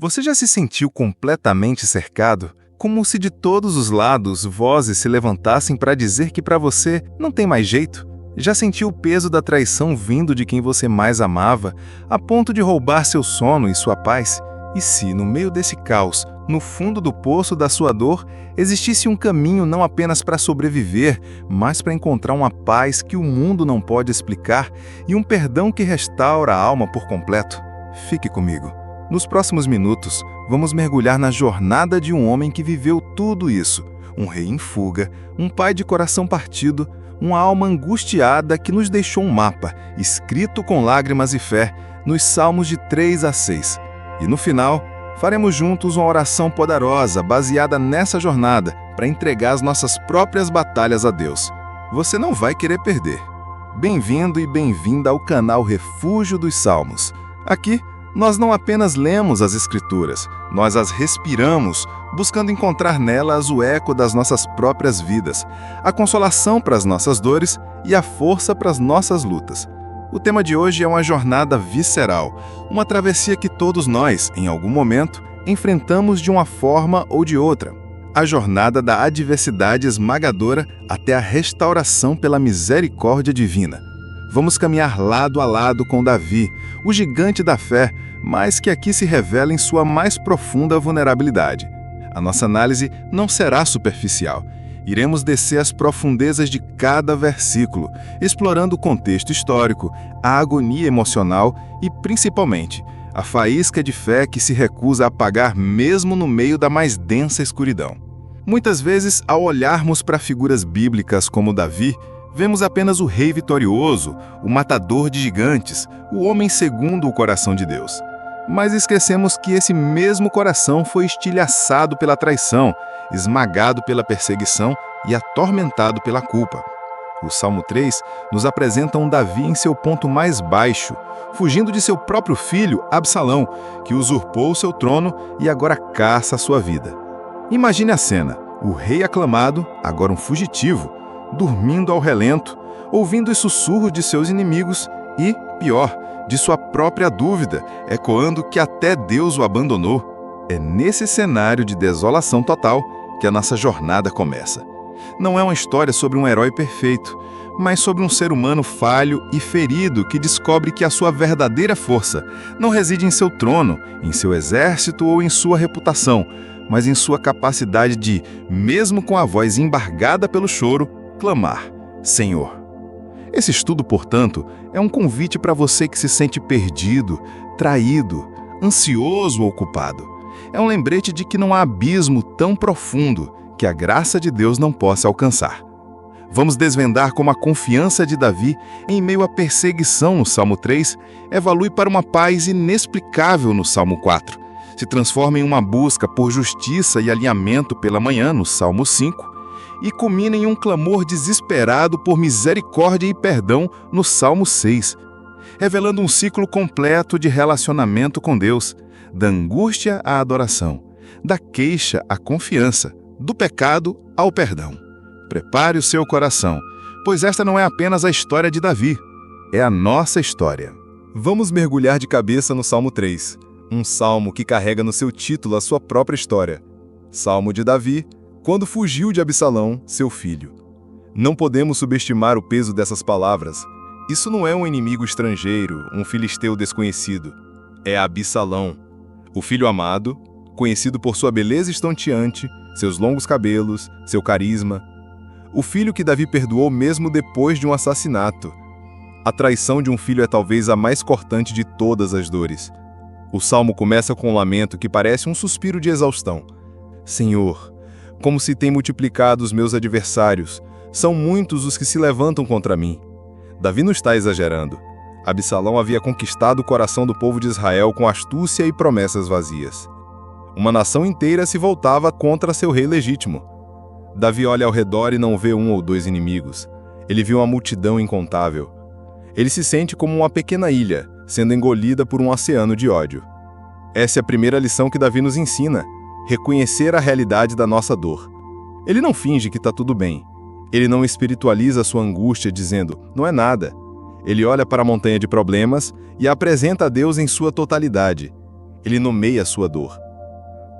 Você já se sentiu completamente cercado? Como se de todos os lados vozes se levantassem para dizer que para você não tem mais jeito? Já sentiu o peso da traição vindo de quem você mais amava, a ponto de roubar seu sono e sua paz? E se, no meio desse caos, no fundo do poço da sua dor, existisse um caminho não apenas para sobreviver, mas para encontrar uma paz que o mundo não pode explicar e um perdão que restaura a alma por completo? Fique comigo. Nos próximos minutos, vamos mergulhar na jornada de um homem que viveu tudo isso. Um rei em fuga, um pai de coração partido, uma alma angustiada que nos deixou um mapa, escrito com lágrimas e fé, nos Salmos de 3 a 6. E no final, faremos juntos uma oração poderosa baseada nessa jornada para entregar as nossas próprias batalhas a Deus. Você não vai querer perder. Bem-vindo e bem-vinda ao canal Refúgio dos Salmos. Aqui, nós não apenas lemos as Escrituras, nós as respiramos, buscando encontrar nelas o eco das nossas próprias vidas, a consolação para as nossas dores e a força para as nossas lutas. O tema de hoje é uma jornada visceral, uma travessia que todos nós, em algum momento, enfrentamos de uma forma ou de outra. A jornada da adversidade esmagadora até a restauração pela misericórdia divina. Vamos caminhar lado a lado com Davi, o gigante da fé, mas que aqui se revela em sua mais profunda vulnerabilidade. A nossa análise não será superficial. Iremos descer às profundezas de cada versículo, explorando o contexto histórico, a agonia emocional e, principalmente, a faísca de fé que se recusa a apagar mesmo no meio da mais densa escuridão. Muitas vezes, ao olharmos para figuras bíblicas como Davi, vemos apenas o rei vitorioso, o matador de gigantes, o homem segundo o coração de Deus. Mas esquecemos que esse mesmo coração foi estilhaçado pela traição, esmagado pela perseguição e atormentado pela culpa. O Salmo 3 nos apresenta um Davi em seu ponto mais baixo, fugindo de seu próprio filho, Absalão, que usurpou seu trono e agora caça a sua vida. Imagine a cena, o rei aclamado, agora um fugitivo, dormindo ao relento, ouvindo os sussurros de seus inimigos e, pior, de sua própria dúvida, ecoando que até Deus o abandonou. É nesse cenário de desolação total que a nossa jornada começa. Não é uma história sobre um herói perfeito, mas sobre um ser humano falho e ferido que descobre que a sua verdadeira força não reside em seu trono, em seu exército ou em sua reputação, mas em sua capacidade de, mesmo com a voz embargada pelo choro, clamar: Senhor. Esse estudo, portanto, é um convite para você que se sente perdido, traído, ansioso ou culpado. É um lembrete de que não há abismo tão profundo que a graça de Deus não possa alcançar. Vamos desvendar como a confiança de Davi, em meio à perseguição no Salmo 3, evolui para uma paz inexplicável no Salmo 4, se transforma em uma busca por justiça e alinhamento pela manhã no Salmo 5, e culmina em um clamor desesperado por misericórdia e perdão no Salmo 6, revelando um ciclo completo de relacionamento com Deus, da angústia à adoração, da queixa à confiança, do pecado ao perdão. Prepare o seu coração, pois esta não é apenas a história de Davi, é a nossa história. Vamos mergulhar de cabeça no Salmo 3, um salmo que carrega no seu título a sua própria história. Salmo de Davi, quando fugiu de Absalão, seu filho. Não podemos subestimar o peso dessas palavras. Isso não é um inimigo estrangeiro, um filisteu desconhecido. É Absalão, o filho amado, conhecido por sua beleza estonteante, seus longos cabelos, seu carisma. O filho que Davi perdoou mesmo depois de um assassinato. A traição de um filho é talvez a mais cortante de todas as dores. O salmo começa com um lamento que parece um suspiro de exaustão. Senhor, como se tem multiplicado os meus adversários, são muitos os que se levantam contra mim. Davi não está exagerando. Absalão havia conquistado o coração do povo de Israel com astúcia e promessas vazias. Uma nação inteira se voltava contra seu rei legítimo. Davi olha ao redor e não vê um ou dois inimigos. Ele viu uma multidão incontável. Ele se sente como uma pequena ilha, sendo engolida por um oceano de ódio. Essa é a primeira lição que Davi nos ensina: reconhecer a realidade da nossa dor. Ele não finge que está tudo bem. Ele não espiritualiza sua angústia dizendo, não é nada. Ele olha para a montanha de problemas e a apresenta a Deus em sua totalidade. Ele nomeia a sua dor.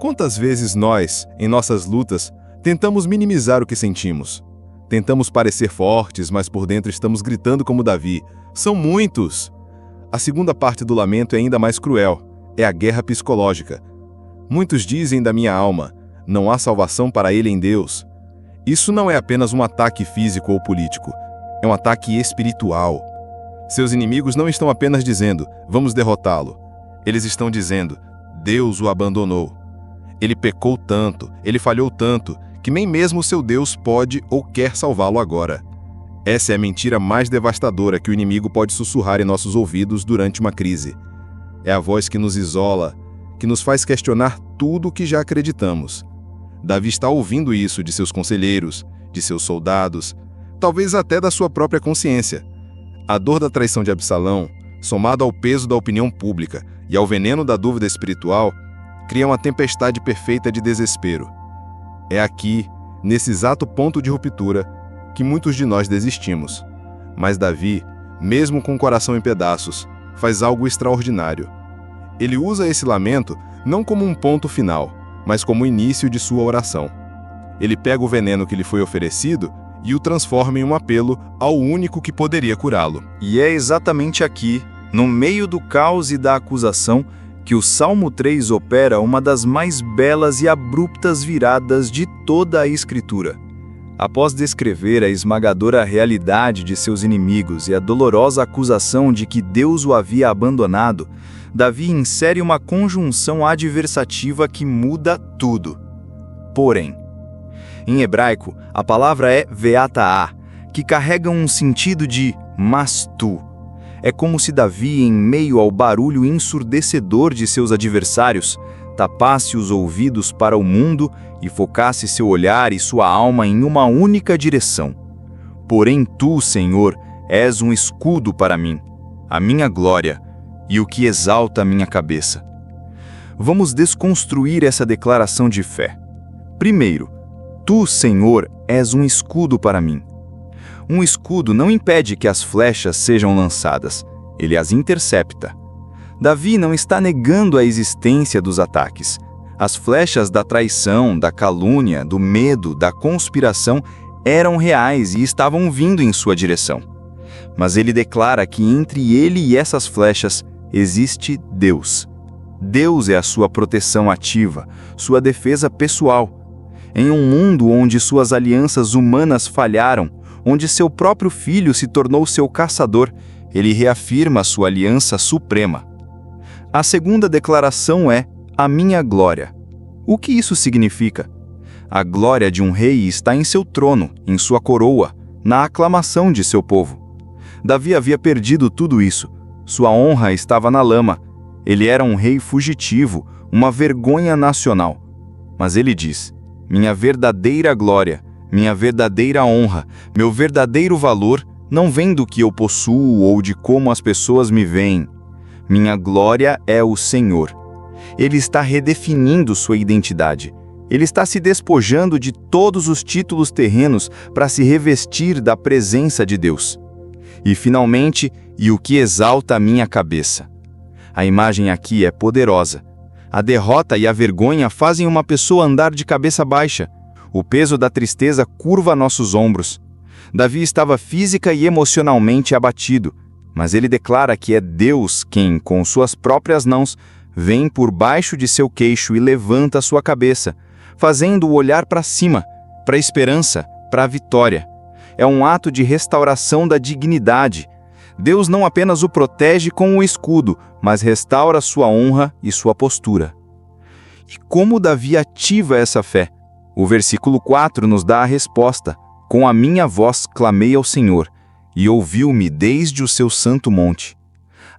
Quantas vezes nós, em nossas lutas, tentamos minimizar o que sentimos? Tentamos parecer fortes, mas por dentro estamos gritando como Davi. São muitos! A segunda parte do lamento é ainda mais cruel. É a guerra psicológica. Muitos dizem da minha alma, não há salvação para ele em Deus. Isso não é apenas um ataque físico ou político. É um ataque espiritual. Seus inimigos não estão apenas dizendo, vamos derrotá-lo. Eles estão dizendo, Deus o abandonou. Ele pecou tanto, ele falhou tanto, que nem mesmo seu Deus pode ou quer salvá-lo agora. Essa é a mentira mais devastadora que o inimigo pode sussurrar em nossos ouvidos durante uma crise. É a voz que nos isola, que nos faz questionar tudo o que já acreditamos. Davi está ouvindo isso de seus conselheiros, de seus soldados, talvez até da sua própria consciência. A dor da traição de Absalão, somada ao peso da opinião pública e ao veneno da dúvida espiritual, cria uma tempestade perfeita de desespero. É aqui, nesse exato ponto de ruptura, que muitos de nós desistimos. Mas Davi, mesmo com o coração em pedaços, faz algo extraordinário. Ele usa esse lamento não como um ponto final, mas como o início de sua oração. Ele pega o veneno que lhe foi oferecido e o transforma em um apelo ao único que poderia curá-lo. E é exatamente aqui, no meio do caos e da acusação, que o Salmo 3 opera uma das mais belas e abruptas viradas de toda a Escritura. Após descrever a esmagadora realidade de seus inimigos e a dolorosa acusação de que Deus o havia abandonado, Davi insere uma conjunção adversativa que muda tudo. Porém, em hebraico, a palavra é ve'atah, que carrega um sentido de mas tu. É como se Davi, em meio ao barulho ensurdecedor de seus adversários, tapasse os ouvidos para o mundo e focasse seu olhar e sua alma em uma única direção. Porém tu, Senhor, és um escudo para mim, a minha glória e o que exalta a minha cabeça. Vamos desconstruir essa declaração de fé. Primeiro, tu, Senhor, és um escudo para mim. Um escudo não impede que as flechas sejam lançadas, ele as intercepta. Davi não está negando a existência dos ataques. As flechas da traição, da calúnia, do medo, da conspiração eram reais e estavam vindo em sua direção. Mas ele declara que entre ele e essas flechas existe Deus. Deus é a sua proteção ativa, sua defesa pessoal. Em um mundo onde suas alianças humanas falharam, onde seu próprio filho se tornou seu caçador, ele reafirma sua aliança suprema. A segunda declaração é a minha glória. O que isso significa? A glória de um rei está em seu trono, em sua coroa, na aclamação de seu povo. Davi havia perdido tudo isso. Sua honra estava na lama. Ele era um rei fugitivo, uma vergonha nacional. Mas ele diz, minha verdadeira glória, minha verdadeira honra, meu verdadeiro valor não vem do que eu possuo ou de como as pessoas me veem. Minha glória é o Senhor. Ele está redefinindo sua identidade. Ele está se despojando de todos os títulos terrenos para se revestir da presença de Deus. E finalmente, e o que exalta a minha cabeça. A imagem aqui é poderosa. A derrota e a vergonha fazem uma pessoa andar de cabeça baixa. O peso da tristeza curva nossos ombros. Davi estava física e emocionalmente abatido, mas ele declara que é Deus quem, com suas próprias mãos, vem por baixo de seu queixo e levanta sua cabeça, fazendo-o olhar para cima, para a esperança, para a vitória. É um ato de restauração da dignidade. Deus não apenas o protege com o escudo, mas restaura sua honra e sua postura. E como Davi ativa essa fé? O versículo 4 nos dá a resposta. Com a minha voz clamei ao Senhor, e ouviu-me desde o seu santo monte.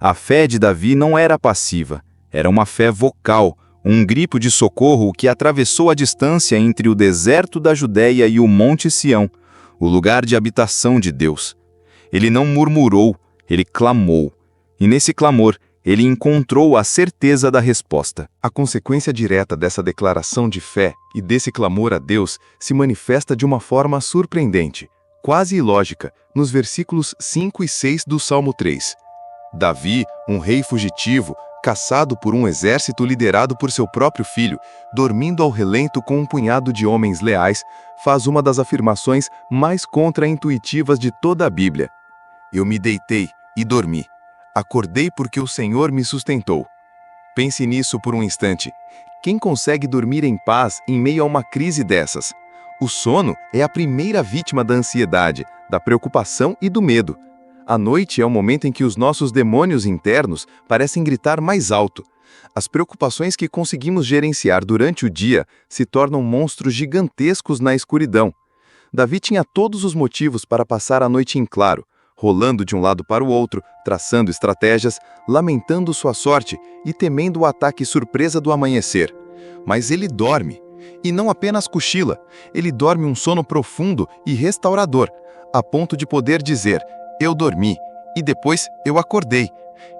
A fé de Davi não era passiva, era uma fé vocal, um grito de socorro que atravessou a distância entre o deserto da Judéia e o Monte Sião, o lugar de habitação de Deus. Ele não murmurou, ele clamou, e nesse clamor ele encontrou a certeza da resposta. A consequência direta dessa declaração de fé e desse clamor a Deus se manifesta de uma forma surpreendente, quase ilógica, nos versículos 5 e 6 do Salmo 3. Davi, um rei fugitivo, caçado por um exército liderado por seu próprio filho, dormindo ao relento com um punhado de homens leais, faz uma das afirmações mais contra-intuitivas de toda a Bíblia. Eu me deitei e dormi. Acordei porque o Senhor me sustentou. Pense nisso por um instante. Quem consegue dormir em paz em meio a uma crise dessas? O sono é a primeira vítima da ansiedade, da preocupação e do medo. A noite é o momento em que os nossos demônios internos parecem gritar mais alto. As preocupações que conseguimos gerenciar durante o dia se tornam monstros gigantescos na escuridão. Davi tinha todos os motivos para passar a noite em claro, rolando de um lado para o outro, traçando estratégias, lamentando sua sorte e temendo o ataque surpresa do amanhecer. Mas ele dorme. E não apenas cochila, ele dorme um sono profundo e restaurador, a ponto de poder dizer: eu dormi, e depois eu acordei.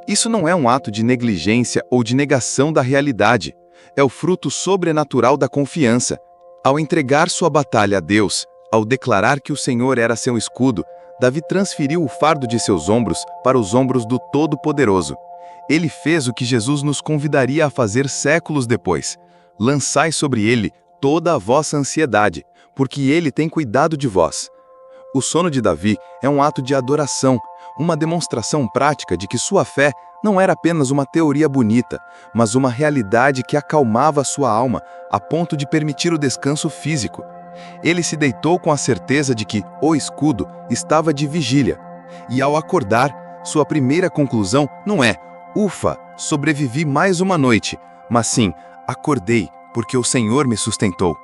Isso não é um ato de negligência ou de negação da realidade. É o fruto sobrenatural da confiança. Ao entregar sua batalha a Deus, ao declarar que o Senhor era seu escudo, Davi transferiu o fardo de seus ombros para os ombros do Todo-Poderoso. Ele fez o que Jesus nos convidaria a fazer séculos depois. Lançai sobre ele toda a vossa ansiedade, porque ele tem cuidado de vós. O sono de Davi é um ato de adoração, uma demonstração prática de que sua fé não era apenas uma teoria bonita, mas uma realidade que acalmava sua alma a ponto de permitir o descanso físico. Ele se deitou com a certeza de que o escudo estava de vigília. E ao acordar, sua primeira conclusão não é: ufa, sobrevivi mais uma noite, mas sim: acordei, porque o Senhor me sustentou.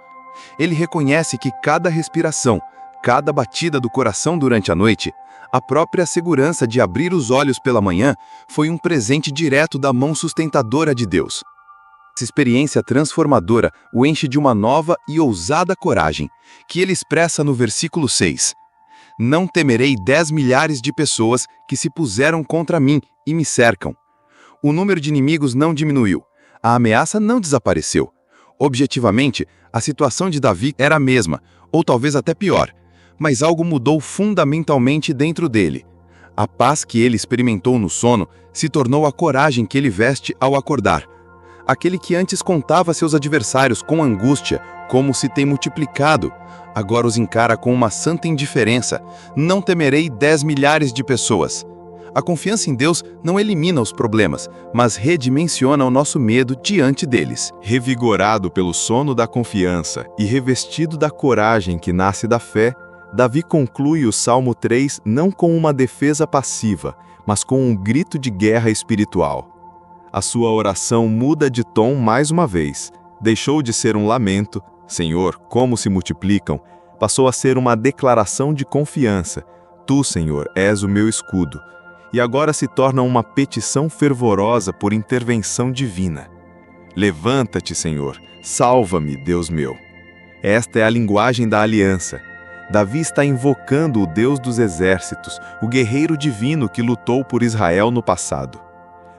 Ele reconhece que cada respiração, cada batida do coração durante a noite, a própria segurança de abrir os olhos pela manhã, foi um presente direto da mão sustentadora de Deus. Essa experiência transformadora o enche de uma nova e ousada coragem, que ele expressa no versículo 6. Não temerei 10 milhares de pessoas que se puseram contra mim e me cercam. O número de inimigos não diminuiu. A ameaça não desapareceu. Objetivamente, a situação de Davi era a mesma, ou talvez até pior, mas algo mudou fundamentalmente dentro dele. A paz que ele experimentou no sono se tornou a coragem que ele veste ao acordar. Aquele que antes contava seus adversários com angústia, como se tem multiplicado, agora os encara com uma santa indiferença. Não temerei 10 milhares de pessoas. A confiança em Deus não elimina os problemas, mas redimensiona o nosso medo diante deles. Revigorado pelo sono da confiança e revestido da coragem que nasce da fé, Davi conclui o Salmo 3 não com uma defesa passiva, mas com um grito de guerra espiritual. A sua oração muda de tom mais uma vez. Deixou de ser um lamento, Senhor, como se multiplicam, passou a ser uma declaração de confiança. Tu, Senhor, és o meu escudo. E agora se torna uma petição fervorosa por intervenção divina. Levanta-te, Senhor, salva-me, Deus meu. Esta é a linguagem da aliança. Davi está invocando o Deus dos exércitos, o guerreiro divino que lutou por Israel no passado.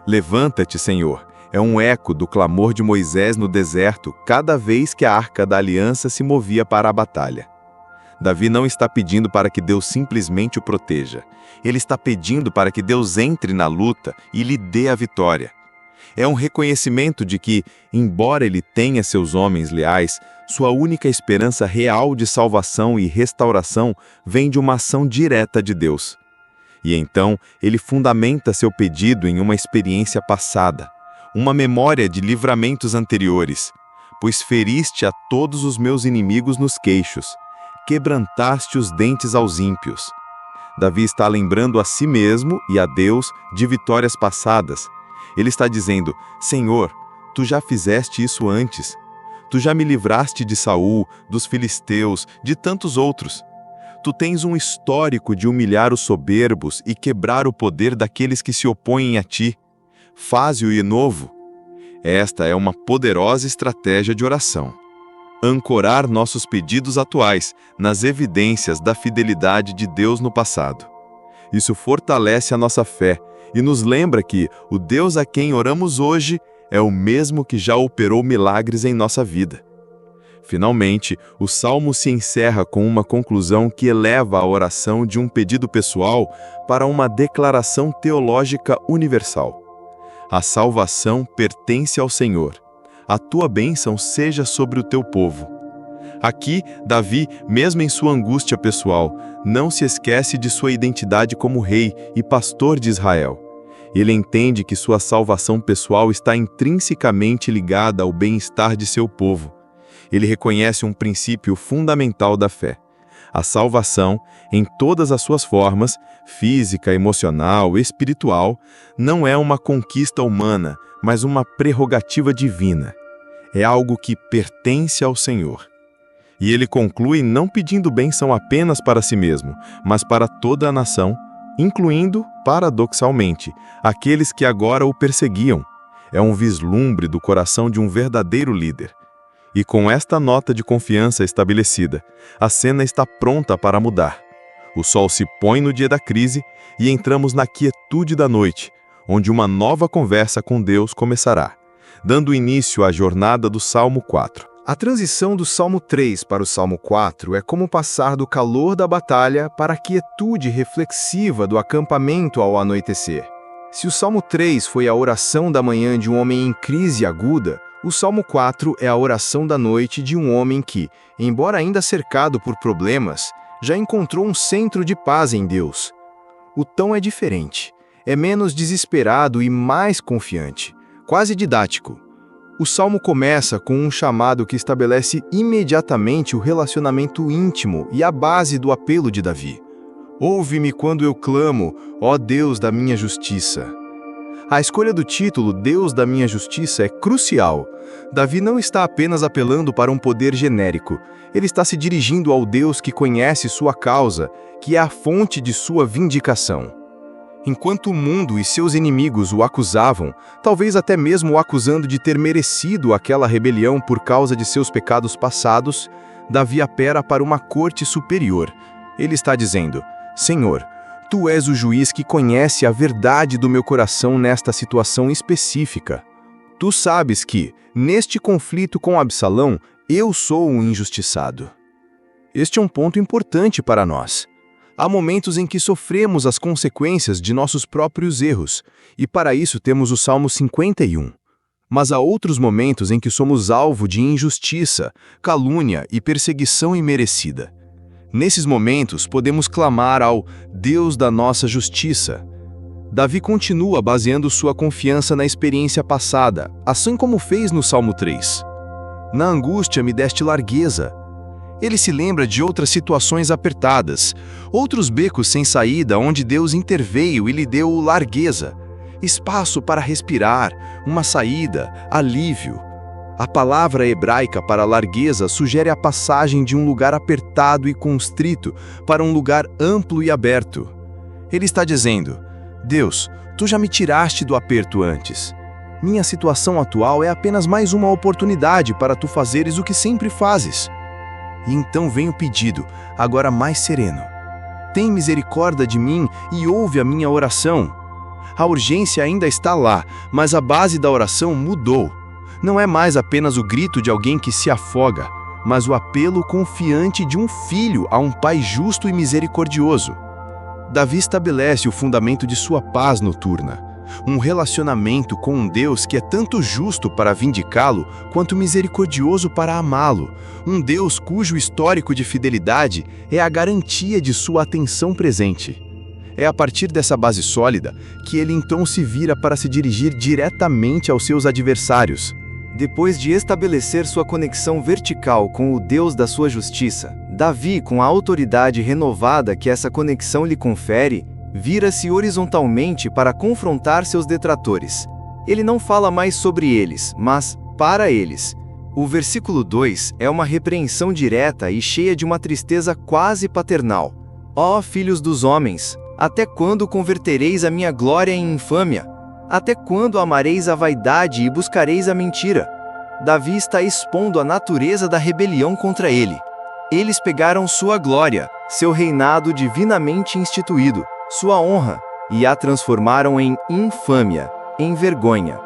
Levanta-te, Senhor, é um eco do clamor de Moisés no deserto cada vez que a arca da aliança se movia para a batalha. Davi não está pedindo para que Deus simplesmente o proteja. Ele está pedindo para que Deus entre na luta e lhe dê a vitória. É um reconhecimento de que, embora ele tenha seus homens leais, sua única esperança real de salvação e restauração vem de uma ação direta de Deus. E então, ele fundamenta seu pedido em uma experiência passada, uma memória de livramentos anteriores. Pois feriste a todos os meus inimigos nos queixos, quebrantaste os dentes aos ímpios. Davi está lembrando a si mesmo e a Deus de vitórias passadas. Ele está dizendo: Senhor, tu já fizeste isso antes. Tu já me livraste de Saul, dos filisteus, de tantos outros. Tu tens um histórico de humilhar os soberbos e quebrar o poder daqueles que se opõem a ti. Faze-o de novo. Esta é uma poderosa estratégia de oração. Ancorar nossos pedidos atuais nas evidências da fidelidade de Deus no passado. Isso fortalece a nossa fé e nos lembra que o Deus a quem oramos hoje é o mesmo que já operou milagres em nossa vida. Finalmente, o Salmo se encerra com uma conclusão que eleva a oração de um pedido pessoal para uma declaração teológica universal. A salvação pertence ao Senhor. A tua bênção seja sobre o teu povo. Aqui, Davi, mesmo em sua angústia pessoal, não se esquece de sua identidade como rei e pastor de Israel. Ele entende que sua salvação pessoal está intrinsecamente ligada ao bem-estar de seu povo. Ele reconhece um princípio fundamental da fé. A salvação, em todas as suas formas, física, emocional, espiritual, não é uma conquista humana, mas uma prerrogativa divina. É algo que pertence ao Senhor. E ele conclui não pedindo bênção apenas para si mesmo, mas para toda a nação, incluindo, paradoxalmente, aqueles que agora o perseguiam. É um vislumbre do coração de um verdadeiro líder. E com esta nota de confiança estabelecida, a cena está pronta para mudar. O sol se põe no dia da crise e entramos na quietude da noite, onde uma nova conversa com Deus começará, dando início à jornada do Salmo 4. A transição do Salmo 3 para o Salmo 4 é como passar do calor da batalha para a quietude reflexiva do acampamento ao anoitecer. Se o Salmo 3 foi a oração da manhã de um homem em crise aguda, o Salmo 4 é a oração da noite de um homem que, embora ainda cercado por problemas, já encontrou um centro de paz em Deus. O tom é diferente, é menos desesperado e mais confiante, quase didático. O Salmo começa com um chamado que estabelece imediatamente o relacionamento íntimo e a base do apelo de Davi. Ouve-me quando eu clamo, ó Deus da minha justiça. A escolha do título Deus da minha justiça é crucial. Davi não está apenas apelando para um poder genérico. Ele está se dirigindo ao Deus que conhece sua causa, que é a fonte de sua vindicação. Enquanto o mundo e seus inimigos o acusavam, talvez até mesmo o acusando de ter merecido aquela rebelião por causa de seus pecados passados, Davi apela para uma corte superior. Ele está dizendo: Senhor, Tu és o juiz que conhece a verdade do meu coração nesta situação específica. Tu sabes que, neste conflito com Absalão, eu sou um injustiçado. Este é um ponto importante para nós. Há momentos em que sofremos as consequências de nossos próprios erros, e para isso temos o Salmo 51. Mas há outros momentos em que somos alvo de injustiça, calúnia e perseguição imerecida. Nesses momentos, podemos clamar ao Deus da nossa justiça. Davi continua baseando sua confiança na experiência passada, assim como fez no Salmo 3. Na angústia me deste largueza. Ele se lembra de outras situações apertadas, outros becos sem saída onde Deus interveio e lhe deu largueza, espaço para respirar, uma saída, alívio. A palavra hebraica para largueza sugere a passagem de um lugar apertado e constrito para um lugar amplo e aberto. Ele está dizendo: Deus, Tu já me tiraste do aperto antes. Minha situação atual é apenas mais uma oportunidade para Tu fazeres o que sempre fazes. E então vem o pedido, agora mais sereno. Tem misericórdia de mim e ouve a minha oração. A urgência ainda está lá, mas a base da oração mudou. Não é mais apenas o grito de alguém que se afoga, mas o apelo confiante de um filho a um pai justo e misericordioso. Davi estabelece o fundamento de sua paz noturna, um relacionamento com um Deus que é tanto justo para vindicá-lo, quanto misericordioso para amá-lo, um Deus cujo histórico de fidelidade é a garantia de sua atenção presente. É a partir dessa base sólida que ele então se vira para se dirigir diretamente aos seus adversários. Depois de estabelecer sua conexão vertical com o Deus da sua justiça, Davi, com a autoridade renovada que essa conexão lhe confere, vira-se horizontalmente para confrontar seus detratores. Ele não fala mais sobre eles, mas para eles. O versículo 2 é uma repreensão direta e cheia de uma tristeza quase paternal. Ó filhos dos homens, até quando convertereis a minha glória em infâmia? Até quando amareis a vaidade e buscareis a mentira? Davi está expondo a natureza da rebelião contra ele. Eles pegaram sua glória, seu reinado divinamente instituído, sua honra, e a transformaram em infâmia, em vergonha.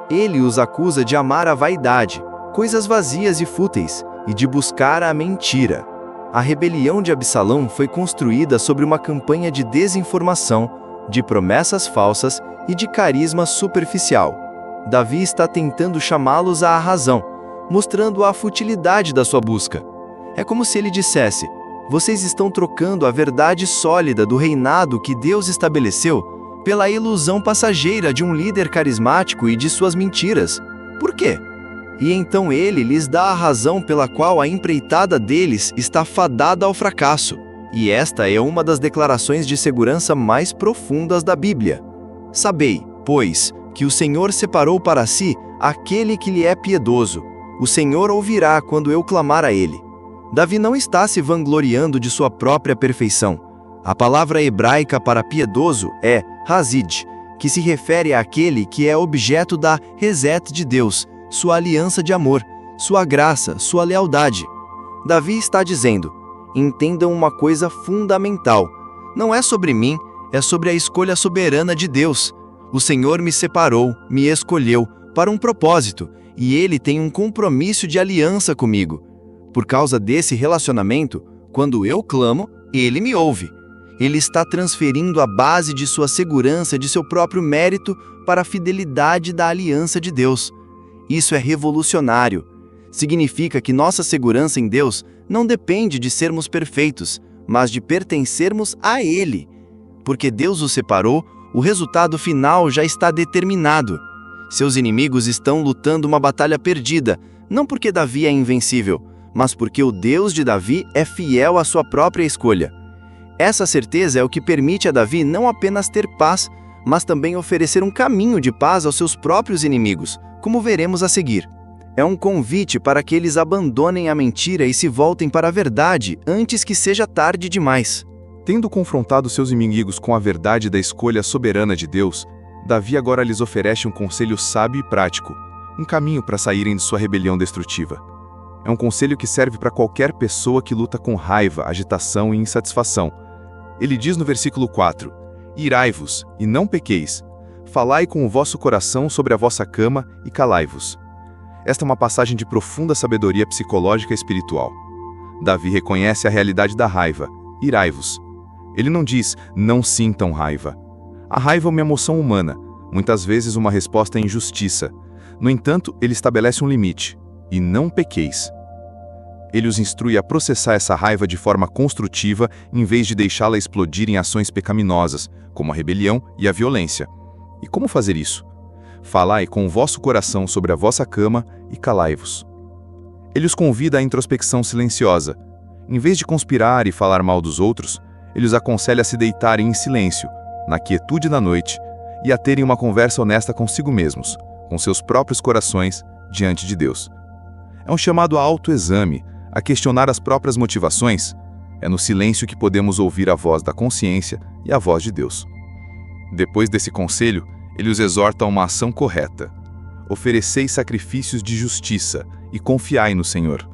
Ele os acusa de amar a vaidade, coisas vazias e fúteis, e de buscar a mentira. A rebelião de Absalão foi construída sobre uma campanha de desinformação, de promessas falsas e de carisma superficial. Davi está tentando chamá-los à razão, mostrando a futilidade da sua busca. É como se ele dissesse: vocês estão trocando a verdade sólida do reinado que Deus estabeleceu pela ilusão passageira de um líder carismático e de suas mentiras. Por quê? E então ele lhes dá a razão pela qual a empreitada deles está fadada ao fracasso. E esta é uma das declarações de segurança mais profundas da Bíblia. Sabei, pois, que o Senhor separou para si aquele que lhe é piedoso. O Senhor ouvirá quando eu clamar a ele. Davi não está se vangloriando de sua própria perfeição. A palavra hebraica para piedoso é Hazid, que se refere àquele que é objeto da Reset de Deus, sua aliança de amor, sua graça, sua lealdade. Davi está dizendo: entendam uma coisa fundamental. Não é sobre mim, é sobre a escolha soberana de Deus. O Senhor me separou, me escolheu para um propósito, e Ele tem um compromisso de aliança comigo. Por causa desse relacionamento, quando eu clamo, Ele me ouve. Ele está transferindo a base de sua segurança de seu próprio mérito para a fidelidade da aliança de Deus. Isso é revolucionário. Significa que nossa segurança em Deus não depende de sermos perfeitos, mas de pertencermos a Ele. Porque Deus o separou, o resultado final já está determinado. Seus inimigos estão lutando uma batalha perdida, não porque Davi é invencível, mas porque o Deus de Davi é fiel à sua própria escolha. Essa certeza é o que permite a Davi não apenas ter paz, mas também oferecer um caminho de paz aos seus próprios inimigos, como veremos a seguir. É um convite para que eles abandonem a mentira e se voltem para a verdade antes que seja tarde demais. Tendo confrontado seus inimigos com a verdade da escolha soberana de Deus, Davi agora lhes oferece um conselho sábio e prático, um caminho para saírem de sua rebelião destrutiva. É um conselho que serve para qualquer pessoa que luta com raiva, agitação e insatisfação. Ele diz no versículo 4: irai-vos, e não pequeis. Falai com o vosso coração sobre a vossa cama e calai-vos. Esta é uma passagem de profunda sabedoria psicológica e espiritual. Davi reconhece a realidade da raiva, irai-vos. Ele não diz, não sintam raiva. A raiva é uma emoção humana, muitas vezes uma resposta à injustiça. No entanto, ele estabelece um limite, e não pequeis. Ele os instrui a processar essa raiva de forma construtiva, em vez de deixá-la explodir em ações pecaminosas, como a rebelião e a violência. E como fazer isso? Falai com o vosso coração sobre a vossa cama e calai-vos. Ele os convida à introspecção silenciosa. Em vez de conspirar e falar mal dos outros, ele os aconselha a se deitarem em silêncio, na quietude da noite, e a terem uma conversa honesta consigo mesmos, com seus próprios corações, diante de Deus. É um chamado a autoexame, a questionar as próprias motivações. É no silêncio que podemos ouvir a voz da consciência e a voz de Deus. Depois desse conselho, ele os exorta a uma ação correta. Ofereceis sacrifícios de justiça e confiai no Senhor.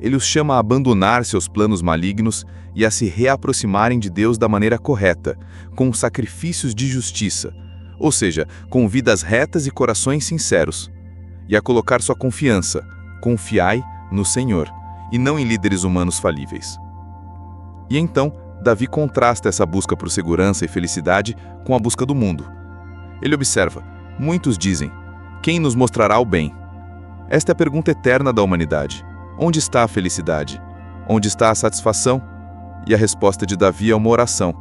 Ele os chama a abandonar seus planos malignos e a se reaproximarem de Deus da maneira correta, com sacrifícios de justiça, ou seja, com vidas retas e corações sinceros, e a colocar sua confiança, confiai no Senhor, e não em líderes humanos falíveis. E então, Davi contrasta essa busca por segurança e felicidade com a busca do mundo. Ele observa, muitos dizem, quem nos mostrará o bem? Esta é a pergunta eterna da humanidade. Onde está a felicidade? Onde está a satisfação? E a resposta de Davi é uma oração.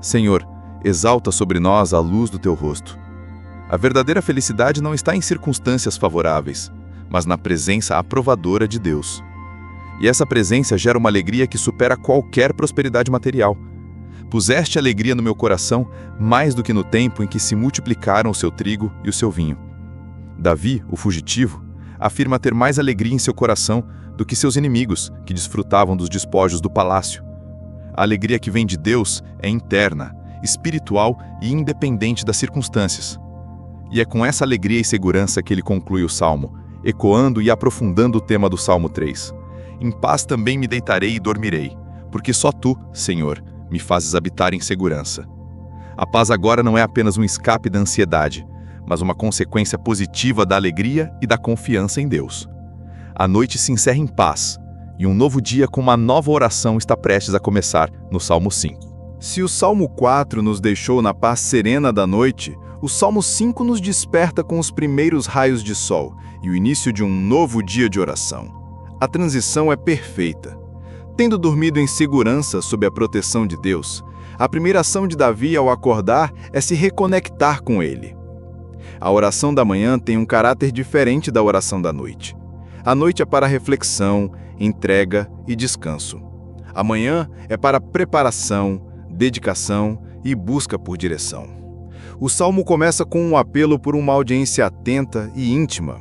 Senhor, exalta sobre nós a luz do teu rosto. A verdadeira felicidade não está em circunstâncias favoráveis, mas na presença aprovadora de Deus. E essa presença gera uma alegria que supera qualquer prosperidade material. Puseste alegria no meu coração mais do que no tempo em que se multiplicaram o seu trigo e o seu vinho. Davi, o fugitivo, afirma ter mais alegria em seu coração do que seus inimigos, que desfrutavam dos despojos do palácio. A alegria que vem de Deus é interna, espiritual e independente das circunstâncias. E é com essa alegria e segurança que ele conclui o Salmo, ecoando e aprofundando o tema do Salmo 3. Em paz também me deitarei e dormirei, porque só tu, Senhor, me fazes habitar em segurança. A paz agora não é apenas um escape da ansiedade, mas uma consequência positiva da alegria e da confiança em Deus. A noite se encerra em paz, e um novo dia com uma nova oração está prestes a começar no Salmo 5. Se o Salmo 4 nos deixou na paz serena da noite, O Salmo 5 nos desperta com os primeiros raios de sol e o início de um novo dia de oração. A transição é perfeita. Tendo dormido em segurança sob a proteção de Deus, a primeira ação de Davi ao acordar é se reconectar com Ele. A oração da manhã tem um caráter diferente da oração da noite. A noite é para reflexão, entrega e descanso. A manhã é para preparação, dedicação e busca por direção. O salmo começa com um apelo por uma audiência atenta e íntima.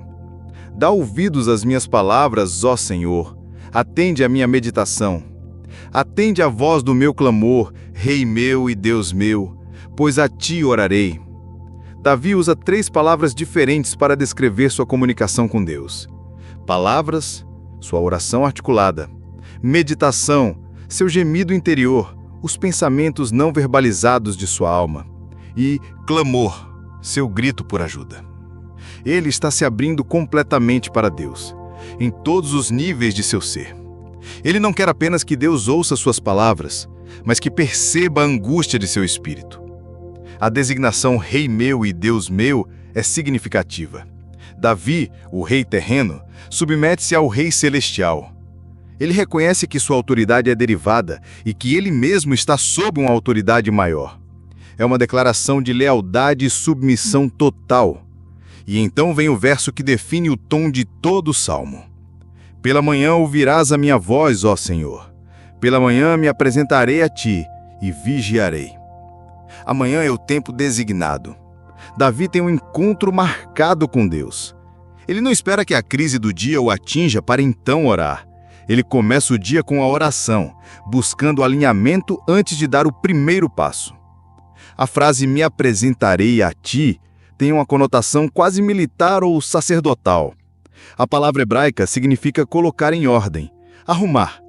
Dá ouvidos às minhas palavras, ó Senhor. Atende à minha meditação. Atende à voz do meu clamor, Rei meu e Deus meu, pois a ti orarei. Davi usa 3 palavras diferentes para descrever sua comunicação com Deus. Palavras, sua oração articulada. Meditação, seu gemido interior, os pensamentos não verbalizados de sua alma. E clamor, seu grito por ajuda. Ele está se abrindo completamente para Deus, em todos os níveis de seu ser. Ele não quer apenas que Deus ouça suas palavras, mas que perceba a angústia de seu espírito. A designação Rei meu e Deus meu é significativa. Davi, o rei terreno, submete-se ao rei celestial. Ele reconhece que sua autoridade é derivada e que ele mesmo está sob uma autoridade maior. É uma declaração de lealdade e submissão total. E então vem o verso que define o tom de todo o salmo. Pela manhã ouvirás a minha voz, ó Senhor. Pela manhã me apresentarei a ti e vigiarei. Amanhã é o tempo designado. Davi tem um encontro marcado com Deus. Ele não espera que a crise do dia o atinja para então orar. Ele começa o dia com a oração, buscando alinhamento antes de dar o primeiro passo. A frase me apresentarei a ti tem uma conotação quase militar ou sacerdotal. A palavra hebraica significa colocar em ordem, arrumar.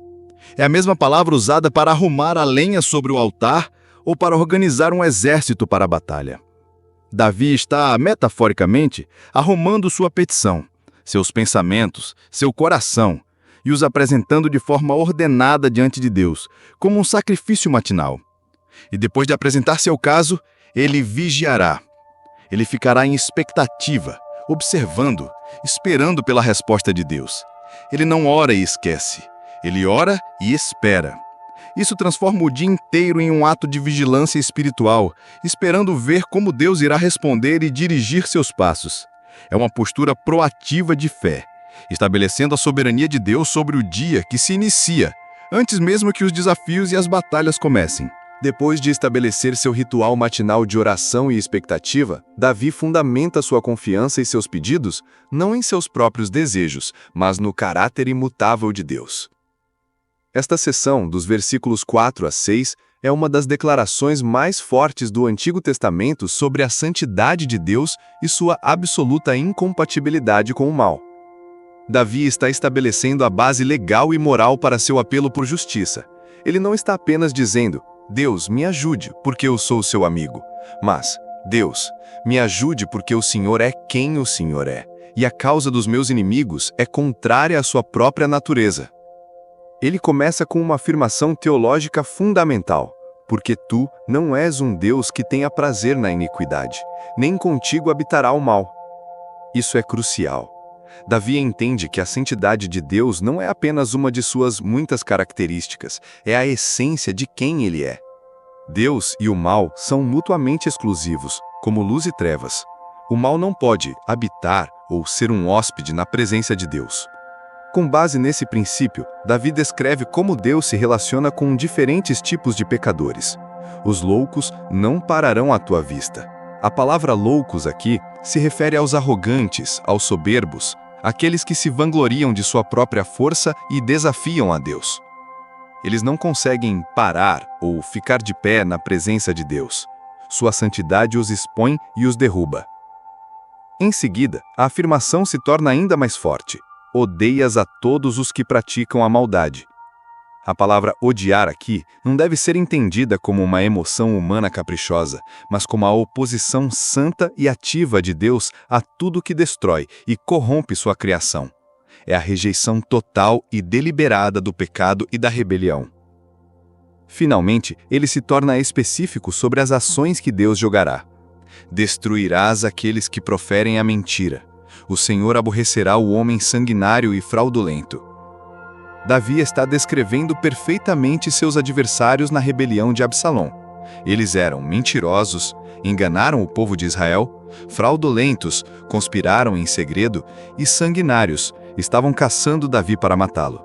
É a mesma palavra usada para arrumar a lenha sobre o altar ou para organizar um exército para a batalha. Davi está, metaforicamente, arrumando sua petição, seus pensamentos, seu coração, e os apresentando de forma ordenada diante de Deus, como um sacrifício matinal. E depois de apresentar seu caso, ele vigiará. Ele ficará em expectativa, observando, esperando pela resposta de Deus. Ele não ora e esquece. Ele ora e espera. Isso transforma o dia inteiro em um ato de vigilância espiritual, esperando ver como Deus irá responder e dirigir seus passos. É uma postura proativa de fé, estabelecendo a soberania de Deus sobre o dia que se inicia, antes mesmo que os desafios e as batalhas comecem. Depois de estabelecer seu ritual matinal de oração e expectativa, Davi fundamenta sua confiança e seus pedidos não em seus próprios desejos, mas no caráter imutável de Deus. Esta seção, dos versículos 4 a 6, é uma das declarações mais fortes do Antigo Testamento sobre a santidade de Deus e sua absoluta incompatibilidade com o mal. Davi está estabelecendo a base legal e moral para seu apelo por justiça. Ele não está apenas dizendo: Deus, me ajude, porque eu sou seu amigo. Mas, Deus, me ajude porque o Senhor é quem o Senhor é, e a causa dos meus inimigos é contrária à sua própria natureza. Ele começa com uma afirmação teológica fundamental: porque tu não és um Deus que tenha prazer na iniquidade, nem contigo habitará o mal. Isso é crucial. Davi entende que a santidade de Deus não é apenas uma de suas muitas características, é a essência de quem ele é. Deus e o mal são mutuamente exclusivos, como luz e trevas. O mal não pode habitar ou ser um hóspede na presença de Deus. Com base nesse princípio, Davi descreve como Deus se relaciona com diferentes tipos de pecadores. Os loucos não pararão à tua vista. A palavra loucos aqui se refere aos arrogantes, aos soberbos, aqueles que se vangloriam de sua própria força e desafiam a Deus. Eles não conseguem parar ou ficar de pé na presença de Deus. Sua santidade os expõe e os derruba. Em seguida, a afirmação se torna ainda mais forte: odeias a todos os que praticam a maldade. A palavra odiar aqui não deve ser entendida como uma emoção humana caprichosa, mas como a oposição santa e ativa de Deus a tudo que destrói e corrompe sua criação. É a rejeição total e deliberada do pecado e da rebelião. Finalmente, ele se torna específico sobre as ações que Deus julgará. destruirás aqueles que proferem a mentira. O Senhor aborrecerá o homem sanguinário e fraudulento. Davi está descrevendo perfeitamente seus adversários na rebelião de Absalom. Eles eram mentirosos, enganaram o povo de Israel, fraudulentos, conspiraram em segredo e sanguinários, estavam caçando Davi para matá-lo.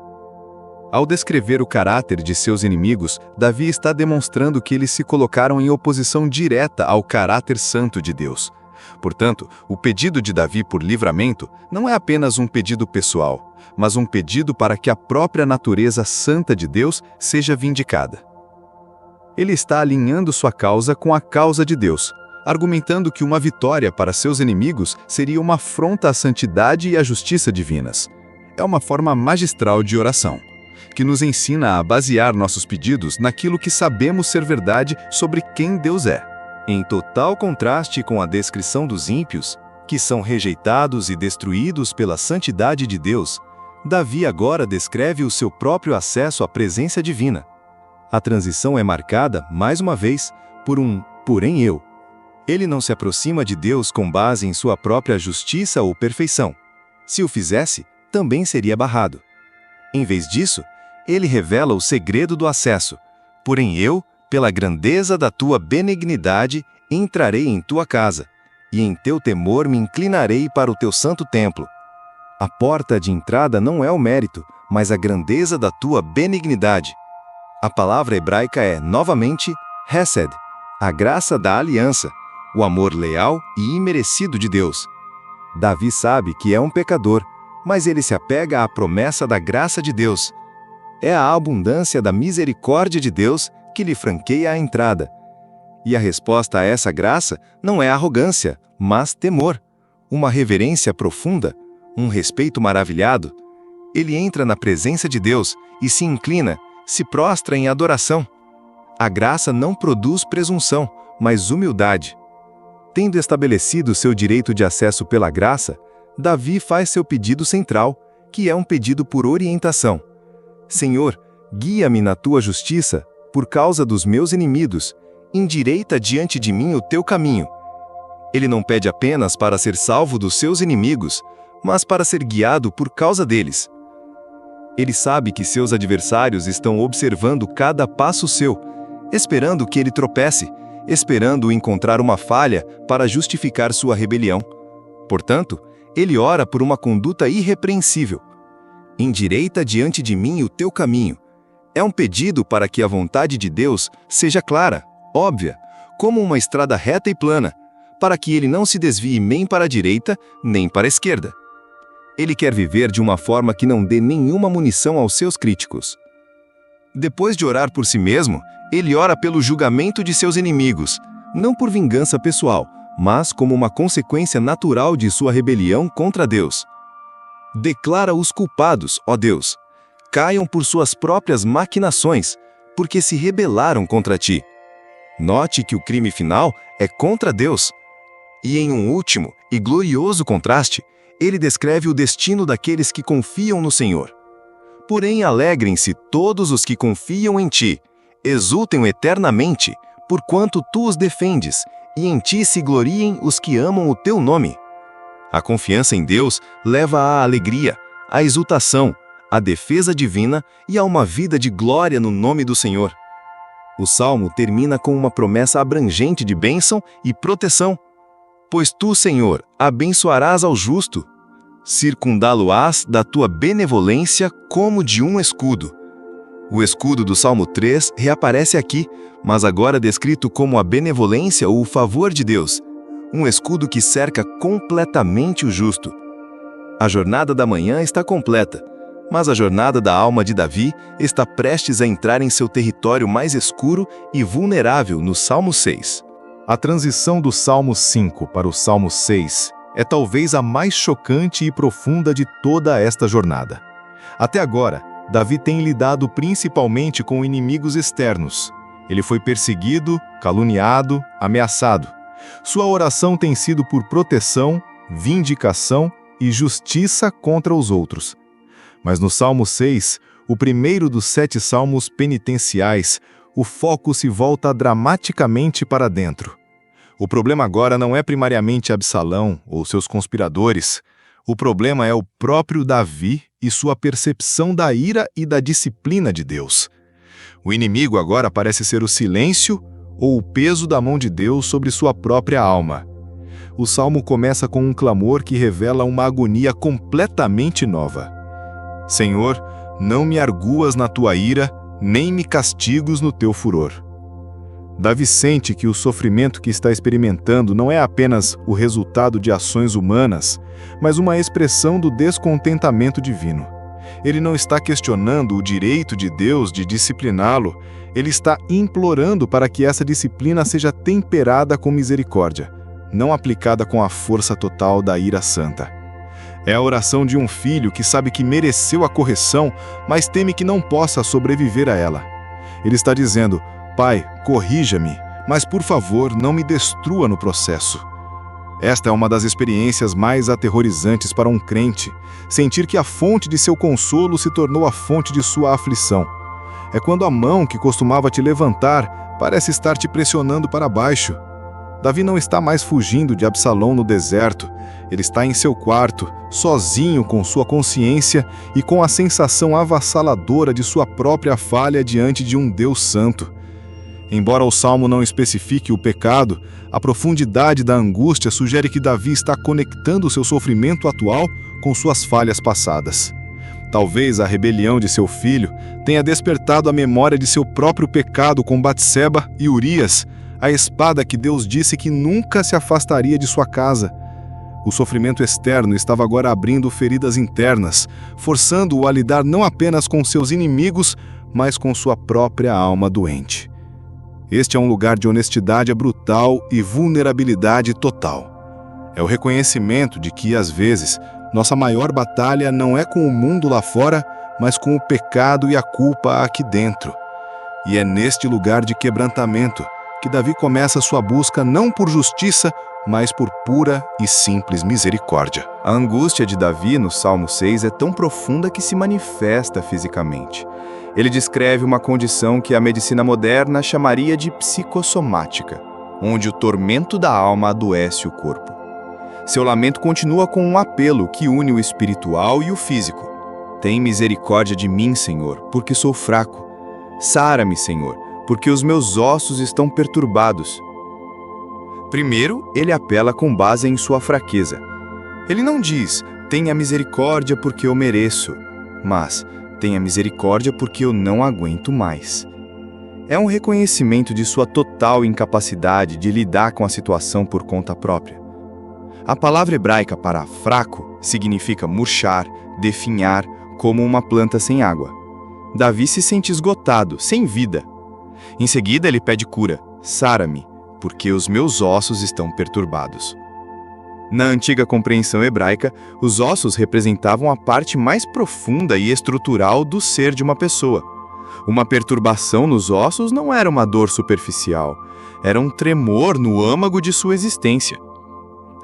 Ao descrever o caráter de seus inimigos, Davi está demonstrando que eles se colocaram em oposição direta ao caráter santo de Deus. Portanto, o pedido de Davi por livramento não é apenas um pedido pessoal, mas um pedido para que a própria natureza santa de Deus seja vindicada. Ele está alinhando sua causa com a causa de Deus, argumentando que uma vitória para seus inimigos seria uma afronta à santidade e à justiça divinas. É uma forma magistral de oração, que nos ensina a basear nossos pedidos naquilo que sabemos ser verdade sobre quem Deus é. Em total contraste com a descrição dos ímpios, que são rejeitados e destruídos pela santidade de Deus, Davi agora descreve o seu próprio acesso à presença divina. A transição é marcada, mais uma vez, por um "porém eu". Ele não se aproxima de Deus com base em sua própria justiça ou perfeição. Se o fizesse, também seria barrado. Em vez disso, ele revela o segredo do acesso. "Porém eu, pela grandeza da tua benignidade, entrarei em tua casa, e em teu temor me inclinarei para o teu santo templo." A porta de entrada não é o mérito, mas a grandeza da tua benignidade. A palavra hebraica é, novamente, hesed, a graça da aliança, o amor leal e imerecido de Deus. Davi sabe que é um pecador, mas ele se apega à promessa da graça de Deus. É a abundância da misericórdia de Deus que lhe franqueia a entrada. E a resposta a essa graça não é arrogância, mas temor, uma reverência profunda, um respeito maravilhado. Ele entra na presença de Deus e se inclina, se prostra em adoração. A graça não produz presunção, mas humildade. Tendo estabelecido seu direito de acesso pela graça, Davi faz seu pedido central, que é um pedido por orientação. "Senhor, guia-me na tua justiça, por causa dos meus inimigos, endireita diante de mim o teu caminho." Ele não pede apenas para ser salvo dos seus inimigos, mas para ser guiado por causa deles. Ele sabe que seus adversários estão observando cada passo seu, esperando que ele tropece, esperando encontrar uma falha para justificar sua rebelião. Portanto, ele ora por uma conduta irrepreensível. "Endireita diante de mim o teu caminho." É um pedido para que a vontade de Deus seja clara, óbvia, como uma estrada reta e plana, para que ele não se desvie nem para a direita, nem para a esquerda. Ele quer viver de uma forma que não dê nenhuma munição aos seus críticos. Depois de orar por si mesmo, ele ora pelo julgamento de seus inimigos, não por vingança pessoal, mas como uma consequência natural de sua rebelião contra Deus. "Declara-os culpados, ó Deus. Caiam por suas próprias maquinações, porque se rebelaram contra ti." Note que o crime final é contra Deus. E em um último e glorioso contraste, ele descreve o destino daqueles que confiam no Senhor. "Porém alegrem-se todos os que confiam em ti, exultem eternamente, porquanto tu os defendes, e em ti se gloriem os que amam o teu nome." A confiança em Deus leva à alegria, à exultação, à defesa divina e a uma vida de glória no nome do Senhor. O Salmo termina com uma promessa abrangente de bênção e proteção. "Pois tu, Senhor, abençoarás ao justo, circundá-lo-ás da tua benevolência como de um escudo." O escudo do Salmo 3 reaparece aqui, mas agora descrito como a benevolência ou o favor de Deus, um escudo que cerca completamente o justo. A jornada da manhã está completa, mas a jornada da alma de Davi está prestes a entrar em seu território mais escuro e vulnerável no Salmo 6. A transição do Salmo 5 para o Salmo 6 é talvez a mais chocante e profunda de toda esta jornada. Até agora, Davi tem lidado principalmente com inimigos externos. Ele foi perseguido, caluniado, ameaçado. Sua oração tem sido por proteção, vindicação e justiça contra os outros. Mas no Salmo 6, o primeiro dos 7 salmos penitenciais, o foco se volta dramaticamente para dentro. O problema agora não é primariamente Absalão ou seus conspiradores. O problema é o próprio Davi e sua percepção da ira e da disciplina de Deus. O inimigo agora parece ser o silêncio ou o peso da mão de Deus sobre sua própria alma. O salmo começa com um clamor que revela uma agonia completamente nova. Senhor, não me arguas na tua ira, nem me castigos no teu furor. Davi sente que o sofrimento que está experimentando não é apenas o resultado de ações humanas, mas uma expressão do descontentamento divino. Ele não está questionando o direito de Deus de discipliná-lo, ele está implorando para que essa disciplina seja temperada com misericórdia, não aplicada com a força total da ira santa. É a oração de um filho que sabe que mereceu a correção, mas teme que não possa sobreviver a ela. Ele está dizendo: Pai, corrija-me, mas por favor, não me destrua no processo. Esta é uma das experiências mais aterrorizantes para um crente, sentir que a fonte de seu consolo se tornou a fonte de sua aflição. É quando a mão que costumava te levantar parece estar te pressionando para baixo. Davi não está mais fugindo de Absalão no deserto, ele está em seu quarto, sozinho com sua consciência e com a sensação avassaladora de sua própria falha diante de um Deus santo. Embora o salmo não especifique o pecado, a profundidade da angústia sugere que Davi está conectando seu sofrimento atual com suas falhas passadas. Talvez a rebelião de seu filho tenha despertado a memória de seu próprio pecado com Batseba e Urias, a espada que Deus disse que nunca se afastaria de sua casa. O sofrimento externo estava agora abrindo feridas internas, forçando-o a lidar não apenas com seus inimigos, mas com sua própria alma doente. Este é um lugar de honestidade brutal e vulnerabilidade total. É o reconhecimento de que, às vezes, nossa maior batalha não é com o mundo lá fora, mas com o pecado e a culpa aqui dentro. E é neste lugar de quebrantamento que Davi começa sua busca não por justiça, mas por pura e simples misericórdia. A angústia de Davi no Salmo 6 é tão profunda que se manifesta fisicamente. Ele descreve uma condição que a medicina moderna chamaria de psicossomática, onde o tormento da alma adoece o corpo. Seu lamento continua com um apelo que une o espiritual e o físico. Tem misericórdia de mim, Senhor, porque sou fraco. Sara-me, Senhor, porque os meus ossos estão perturbados. Primeiro, ele apela com base em sua fraqueza. Ele não diz, tenha misericórdia porque eu mereço, mas tenha misericórdia porque eu não aguento mais. É um reconhecimento de sua total incapacidade de lidar com a situação por conta própria. A palavra hebraica para fraco significa murchar, definhar, como uma planta sem água. Davi se sente esgotado, sem vida. Em seguida, ele pede cura. Sara-me, porque os meus ossos estão perturbados. Na antiga compreensão hebraica, os ossos representavam a parte mais profunda e estrutural do ser de uma pessoa. Uma perturbação nos ossos não era uma dor superficial, era um tremor no âmago de sua existência.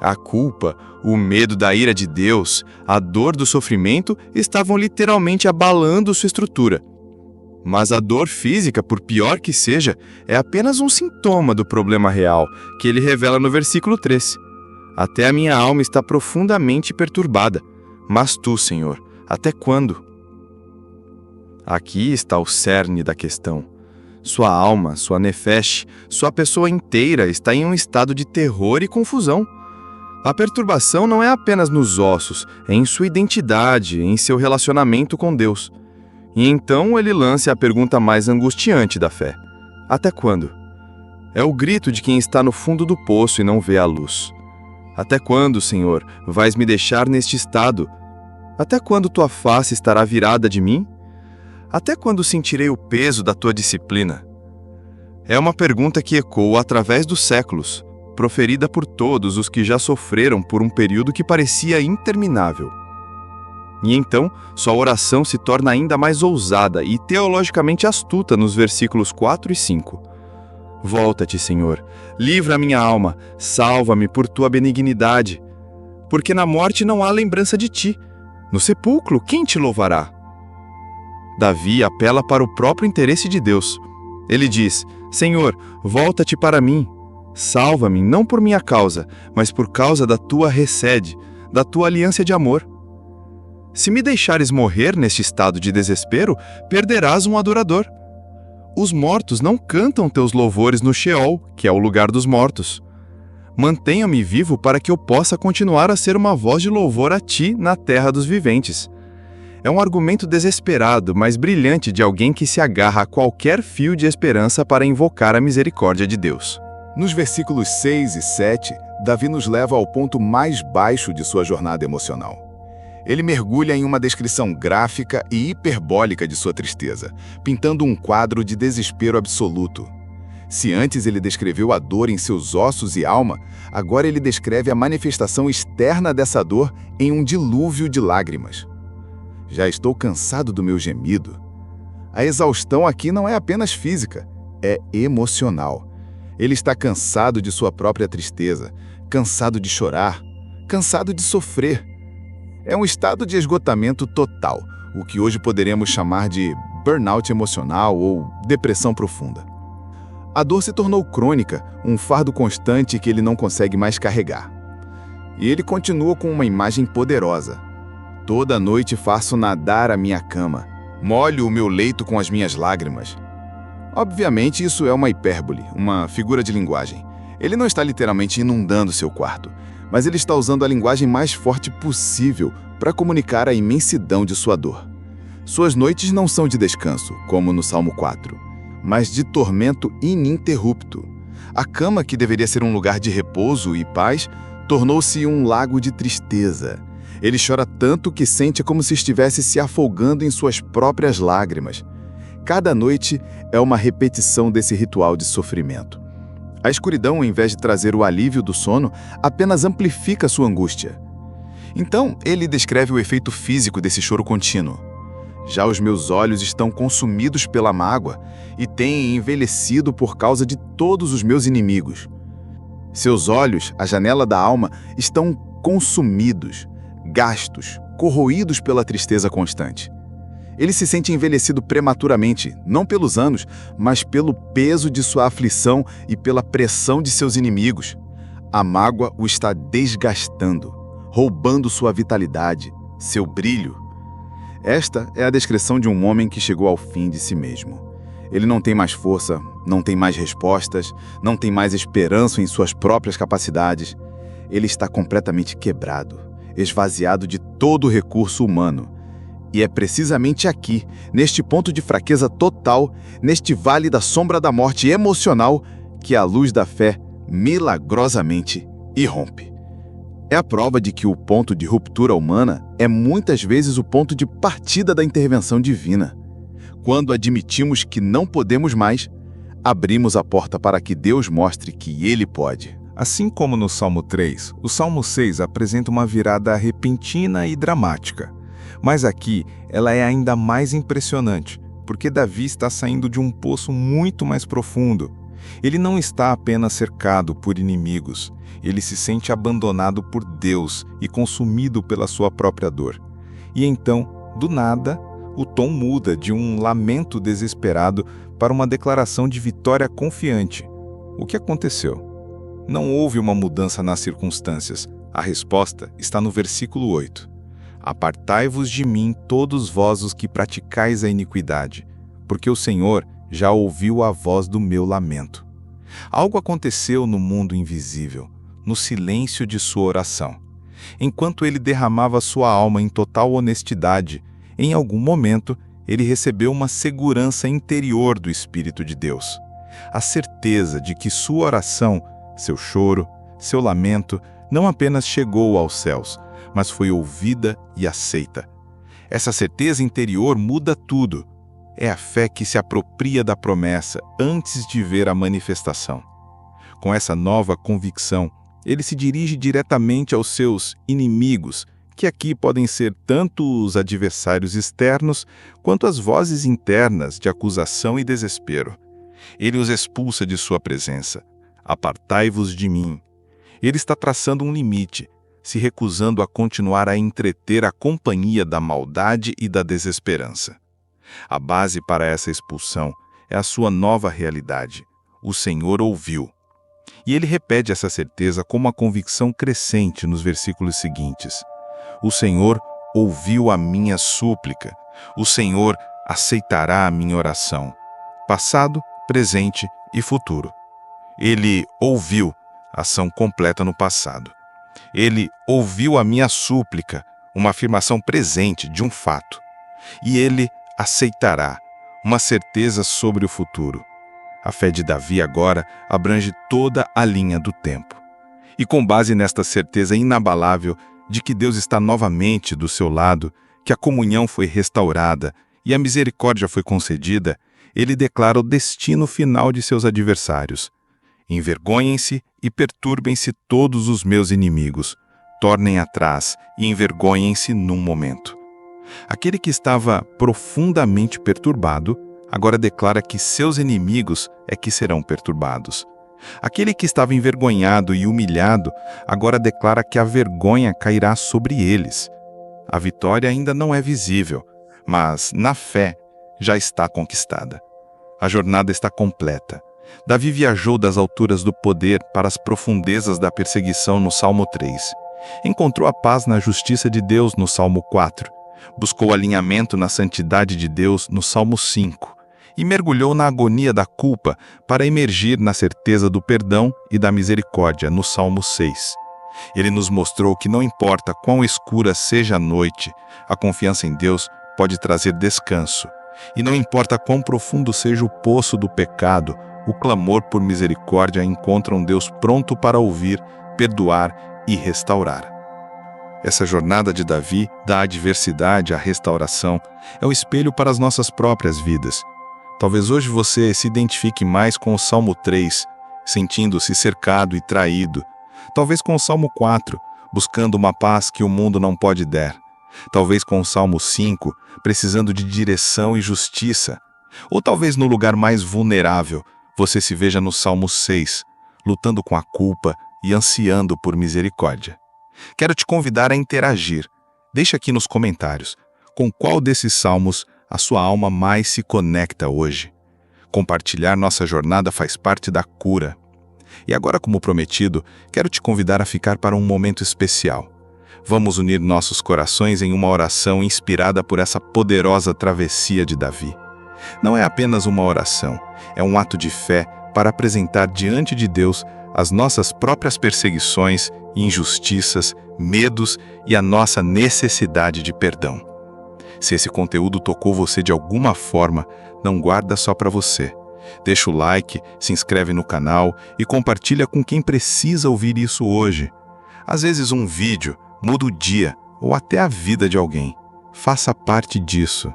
A culpa, o medo da ira de Deus, a dor do sofrimento estavam literalmente abalando sua estrutura. Mas a dor física, por pior que seja, é apenas um sintoma do problema real, que ele revela no versículo 3. Até a minha alma está profundamente perturbada. Mas tu, Senhor, até quando? Aqui está o cerne da questão. Sua alma, sua nefesh, sua pessoa inteira está em um estado de terror e confusão. A perturbação não é apenas nos ossos, é em sua identidade, em seu relacionamento com Deus. E então ele lança a pergunta mais angustiante da fé. Até quando? É o grito de quem está no fundo do poço e não vê a luz. Até quando, Senhor, vais me deixar neste estado? Até quando tua face estará virada de mim? Até quando sentirei o peso da tua disciplina? É uma pergunta que ecoa através dos séculos, proferida por todos os que já sofreram por um período que parecia interminável. E então, sua oração se torna ainda mais ousada e teologicamente astuta nos versículos 4 e 5. Volta-te, Senhor, livra a minha alma, salva-me por tua benignidade. Porque na morte não há lembrança de ti. No sepulcro, quem te louvará? Davi apela para o próprio interesse de Deus. Ele diz, Senhor, volta-te para mim. Salva-me não por minha causa, mas por causa da tua resede, da tua aliança de amor. Se me deixares morrer neste estado de desespero, perderás um adorador. Os mortos não cantam teus louvores no Sheol, que é o lugar dos mortos. Mantenha-me vivo para que eu possa continuar a ser uma voz de louvor a ti na terra dos viventes. É um argumento desesperado, mas brilhante de alguém que se agarra a qualquer fio de esperança para invocar a misericórdia de Deus. Nos versículos 6 e 7, Davi nos leva ao ponto mais baixo de sua jornada emocional. Ele mergulha em uma descrição gráfica e hiperbólica de sua tristeza, pintando um quadro de desespero absoluto. Se antes ele descreveu a dor em seus ossos e alma, agora ele descreve a manifestação externa dessa dor em um dilúvio de lágrimas. Já estou cansado do meu gemido. A exaustão aqui não é apenas física, é emocional. Ele está cansado de sua própria tristeza, cansado de chorar, cansado de sofrer. É um estado de esgotamento total, o que hoje poderemos chamar de burnout emocional ou depressão profunda. A dor se tornou crônica, um fardo constante que ele não consegue mais carregar. E ele continua com uma imagem poderosa. Toda noite faço nadar a minha cama, molho o meu leito com as minhas lágrimas. Obviamente isso é uma hipérbole, uma figura de linguagem. Ele não está literalmente inundando seu quarto, mas ele está usando a linguagem mais forte possível para comunicar a imensidão de sua dor. Suas noites não são de descanso, como no Salmo 4, mas de tormento ininterrupto. A cama, que deveria ser um lugar de repouso e paz, tornou-se um lago de tristeza. Ele chora tanto que sente como se estivesse se afogando em suas próprias lágrimas. Cada noite é uma repetição desse ritual de sofrimento. A escuridão, ao invés de trazer o alívio do sono, apenas amplifica sua angústia. Então, ele descreve o efeito físico desse choro contínuo. Já os meus olhos estão consumidos pela mágoa e têm envelhecido por causa de todos os meus inimigos. Seus olhos, a janela da alma, estão consumidos, gastos, corroídos pela tristeza constante. Ele se sente envelhecido prematuramente, não pelos anos, mas pelo peso de sua aflição e pela pressão de seus inimigos. A mágoa o está desgastando, roubando sua vitalidade, seu brilho. Esta é a descrição de um homem que chegou ao fim de si mesmo. Ele não tem mais força, não tem mais respostas, não tem mais esperança em suas próprias capacidades. Ele está completamente quebrado, esvaziado de todo o recurso humano. E é precisamente aqui, neste ponto de fraqueza total, neste vale da sombra da morte emocional, que a luz da fé milagrosamente irrompe. É a prova de que o ponto de ruptura humana é muitas vezes o ponto de partida da intervenção divina. Quando admitimos que não podemos mais, abrimos a porta para que Deus mostre que Ele pode. Assim como no Salmo 3, o Salmo 6 apresenta uma virada repentina e dramática. Mas aqui ela é ainda mais impressionante, porque Davi está saindo de um poço muito mais profundo. Ele não está apenas cercado por inimigos, ele se sente abandonado por Deus e consumido pela sua própria dor. E então, do nada, o tom muda de um lamento desesperado para uma declaração de vitória confiante. O que aconteceu? Não houve uma mudança nas circunstâncias. A resposta está no versículo 8. Apartai-vos de mim, todos vós os que praticais a iniquidade, porque o Senhor já ouviu a voz do meu lamento. Algo aconteceu no mundo invisível, no silêncio de sua oração. Enquanto ele derramava sua alma em total honestidade, em algum momento ele recebeu uma segurança interior do Espírito de Deus. A certeza de que sua oração, seu choro, seu lamento, não apenas chegou aos céus, mas foi ouvida e aceita. Essa certeza interior muda tudo. É a fé que se apropria da promessa antes de ver a manifestação. Com essa nova convicção, ele se dirige diretamente aos seus inimigos, que aqui podem ser tanto os adversários externos quanto as vozes internas de acusação e desespero. Ele os expulsa de sua presença. Apartai-vos de mim. Ele está traçando um limite, se recusando a continuar a entreter a companhia da maldade e da desesperança. A base para essa expulsão é a sua nova realidade. O Senhor ouviu. E ele repete essa certeza com uma convicção crescente nos versículos seguintes. O Senhor ouviu a minha súplica. O Senhor aceitará a minha oração. Passado, presente e futuro. Ele ouviu, ação completa no passado. Ele ouviu a minha súplica, uma afirmação presente de um fato. E ele aceitará, uma certeza sobre o futuro. A fé de Davi agora abrange toda a linha do tempo. E com base nesta certeza inabalável de que Deus está novamente do seu lado, que a comunhão foi restaurada e a misericórdia foi concedida, ele declara o destino final de seus adversários. Envergonhem-se e perturbem-se todos os meus inimigos. Tornem atrás e envergonhem-se num momento. Aquele que estava profundamente perturbado, agora declara que seus inimigos é que serão perturbados. Aquele que estava envergonhado e humilhado, agora declara que a vergonha cairá sobre eles. A vitória ainda não é visível, mas, na fé, já está conquistada. A jornada está completa. Davi viajou das alturas do poder para as profundezas da perseguição no Salmo 3. Encontrou a paz na justiça de Deus no Salmo 4. Buscou alinhamento na santidade de Deus no Salmo 5. E mergulhou na agonia da culpa para emergir na certeza do perdão e da misericórdia no Salmo 6. Ele nos mostrou que não importa quão escura seja a noite, a confiança em Deus pode trazer descanso. E não importa quão profundo seja o poço do pecado, o clamor por misericórdia encontra um Deus pronto para ouvir, perdoar e restaurar. Essa jornada de Davi, da adversidade à restauração, é um espelho para as nossas próprias vidas. Talvez hoje você se identifique mais com o Salmo 3, sentindo-se cercado e traído. Talvez com o Salmo 4, buscando uma paz que o mundo não pode dar. Talvez com o Salmo 5, precisando de direção e justiça. Ou talvez no lugar mais vulnerável, você se veja no Salmo 6, lutando com a culpa e ansiando por misericórdia. Quero te convidar a interagir. Deixe aqui nos comentários com qual desses salmos a sua alma mais se conecta hoje. Compartilhar nossa jornada faz parte da cura. E agora, como prometido, quero te convidar a ficar para um momento especial. Vamos unir nossos corações em uma oração inspirada por essa poderosa travessia de Davi. Não é apenas uma oração, é um ato de fé para apresentar diante de Deus as nossas próprias perseguições, injustiças, medos e a nossa necessidade de perdão. Se esse conteúdo tocou você de alguma forma, não guarda só para você. Deixa o like, se inscreve no canal e compartilha com quem precisa ouvir isso hoje. Às vezes um vídeo muda o dia ou até a vida de alguém. Faça parte disso.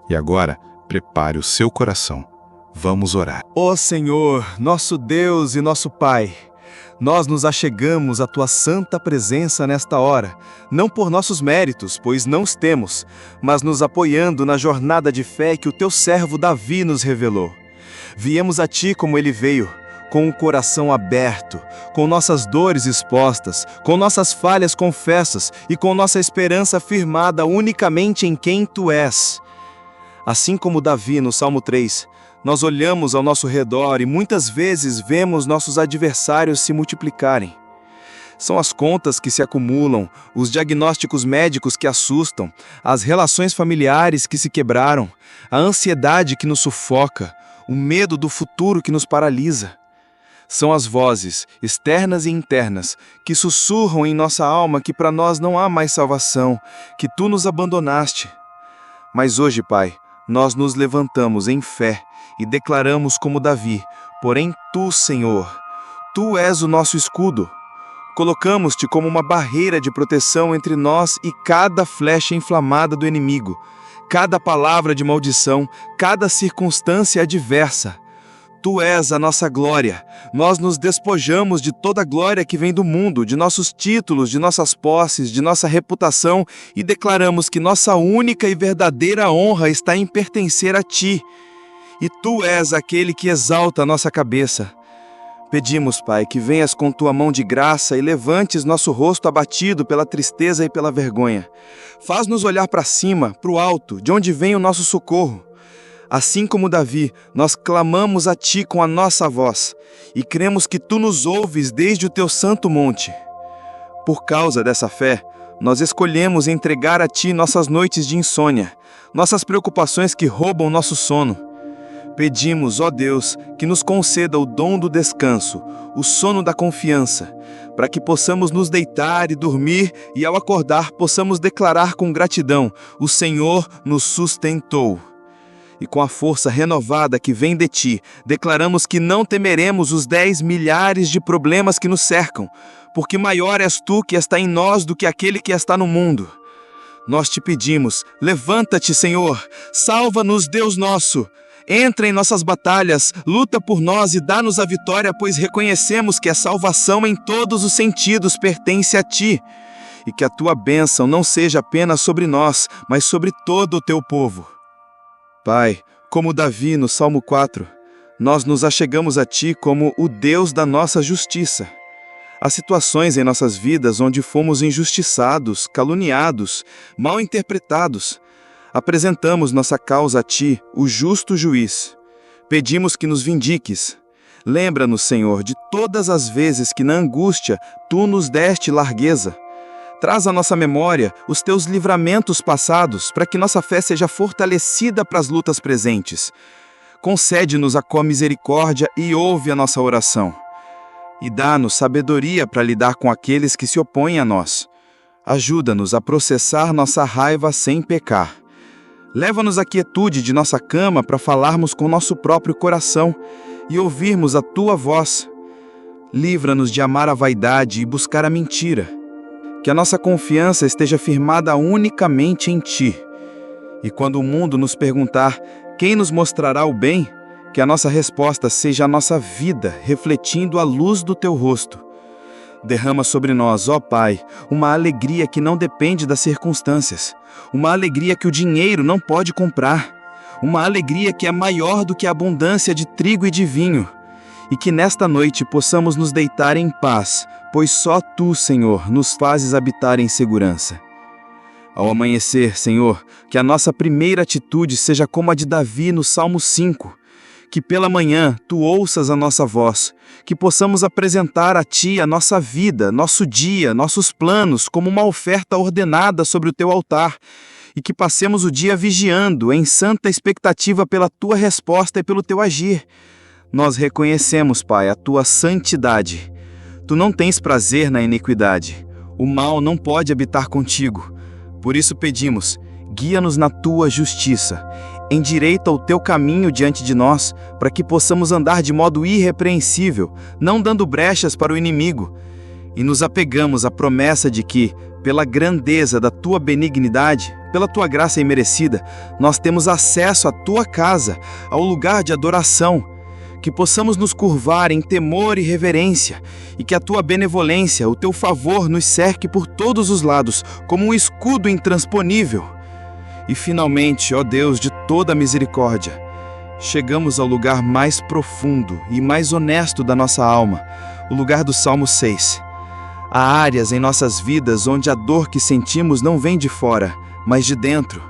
E agora, prepare o seu coração. Vamos orar. Ó Senhor, nosso Deus e nosso Pai, nós nos achegamos à Tua santa presença nesta hora, não por nossos méritos, pois não os temos, mas nos apoiando na jornada de fé que o Teu servo Davi nos revelou. Viemos a Ti como ele veio, com o coração aberto, com nossas dores expostas, com nossas falhas confessas e com nossa esperança firmada unicamente em quem Tu és. Assim como Davi no Salmo 3, nós olhamos ao nosso redor e muitas vezes vemos nossos adversários se multiplicarem. São as contas que se acumulam, os diagnósticos médicos que assustam, as relações familiares que se quebraram, a ansiedade que nos sufoca, o medo do futuro que nos paralisa. São as vozes, externas e internas, que sussurram em nossa alma que para nós não há mais salvação, que Tu nos abandonaste. Mas hoje, Pai, nós nos levantamos em fé e declaramos como Davi, porém Tu, Senhor, Tu és o nosso escudo. Colocamos-te como uma barreira de proteção entre nós e cada flecha inflamada do inimigo, cada palavra de maldição, cada circunstância adversa. Tu és a nossa glória. Nós nos despojamos de toda a glória que vem do mundo, de nossos títulos, de nossas posses, de nossa reputação e declaramos que nossa única e verdadeira honra está em pertencer a Ti. E Tu és aquele que exalta a nossa cabeça. Pedimos, Pai, que venhas com Tua mão de graça e levantes nosso rosto abatido pela tristeza e pela vergonha. Faz-nos olhar para cima, para o alto, de onde vem o nosso socorro. Assim como Davi, nós clamamos a Ti com a nossa voz e cremos que Tu nos ouves desde o Teu santo monte. Por causa dessa fé, nós escolhemos entregar a Ti nossas noites de insônia, nossas preocupações que roubam nosso sono. Pedimos, ó Deus, que nos conceda o dom do descanso, o sono da confiança, para que possamos nos deitar e dormir e ao acordar possamos declarar com gratidão: o Senhor nos sustentou. E com a força renovada que vem de Ti, declaramos que não temeremos os 10 milhares de problemas que nos cercam, porque maior és Tu que está em nós do que aquele que está no mundo. Nós Te pedimos, levanta-te, Senhor, salva-nos, Deus nosso. Entra em nossas batalhas, luta por nós e dá-nos a vitória, pois reconhecemos que a salvação em todos os sentidos pertence a Ti, e que a Tua bênção não seja apenas sobre nós, mas sobre todo o Teu povo. Pai, como Davi no Salmo 4, nós nos achegamos a Ti como o Deus da nossa justiça. Há situações em nossas vidas onde fomos injustiçados, caluniados, mal interpretados. Apresentamos nossa causa a Ti, o justo juiz. Pedimos que nos vindiques. Lembra-nos, Senhor, de todas as vezes que na angústia Tu nos deste largueza. Traz à nossa memória os Teus livramentos passados, para que nossa fé seja fortalecida para as lutas presentes. Concede-nos a misericórdia e ouve a nossa oração. E dá-nos sabedoria para lidar com aqueles que se opõem a nós. Ajuda-nos a processar nossa raiva sem pecar. Leva-nos à quietude de nossa cama para falarmos com nosso próprio coração e ouvirmos a Tua voz. Livra-nos de amar a vaidade e buscar a mentira. Que a nossa confiança esteja firmada unicamente em Ti. E quando o mundo nos perguntar quem nos mostrará o bem, que a nossa resposta seja a nossa vida, refletindo a luz do Teu rosto. Derrama sobre nós, ó Pai, uma alegria que não depende das circunstâncias, uma alegria que o dinheiro não pode comprar, uma alegria que é maior do que a abundância de trigo e de vinho, e que nesta noite possamos nos deitar em paz, pois só Tu, Senhor, nos fazes habitar em segurança. Ao amanhecer, Senhor, que a nossa primeira atitude seja como a de Davi no Salmo 5, que pela manhã Tu ouças a nossa voz, que possamos apresentar a Ti a nossa vida, nosso dia, nossos planos como uma oferta ordenada sobre o Teu altar, e que passemos o dia vigiando, em santa expectativa pela Tua resposta e pelo Teu agir. Nós reconhecemos, Pai, a Tua santidade. Tu não tens prazer na iniquidade. O mal não pode habitar contigo. Por isso pedimos, guia-nos na Tua justiça. Endireita o Teu caminho diante de nós, para que possamos andar de modo irrepreensível, não dando brechas para o inimigo. E nos apegamos à promessa de que, pela grandeza da Tua benignidade, pela Tua graça imerecida, nós temos acesso à Tua casa, ao lugar de adoração. Que possamos nos curvar em temor e reverência, e que a Tua benevolência, o Teu favor nos cerque por todos os lados, como um escudo intransponível. E finalmente, ó Deus de toda a misericórdia, chegamos ao lugar mais profundo e mais honesto da nossa alma, o lugar do Salmo 6. Há áreas em nossas vidas onde a dor que sentimos não vem de fora, mas de dentro.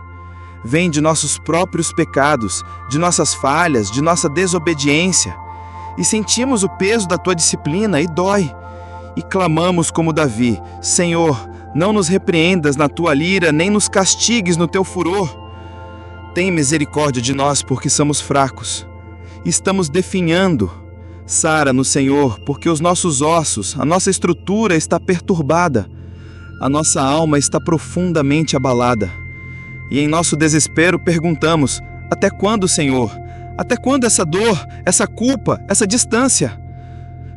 Vem de nossos próprios pecados, de nossas falhas, de nossa desobediência. E sentimos o peso da Tua disciplina e dói. E clamamos como Davi, Senhor, não nos repreendas na Tua ira, nem nos castigues no Teu furor. Tem misericórdia de nós, porque somos fracos. Estamos definhando. Sara-nos, Senhor, porque os nossos ossos, a nossa estrutura está perturbada. A nossa alma está profundamente abalada. E em nosso desespero perguntamos, até quando, Senhor? Até quando essa dor, essa culpa, essa distância?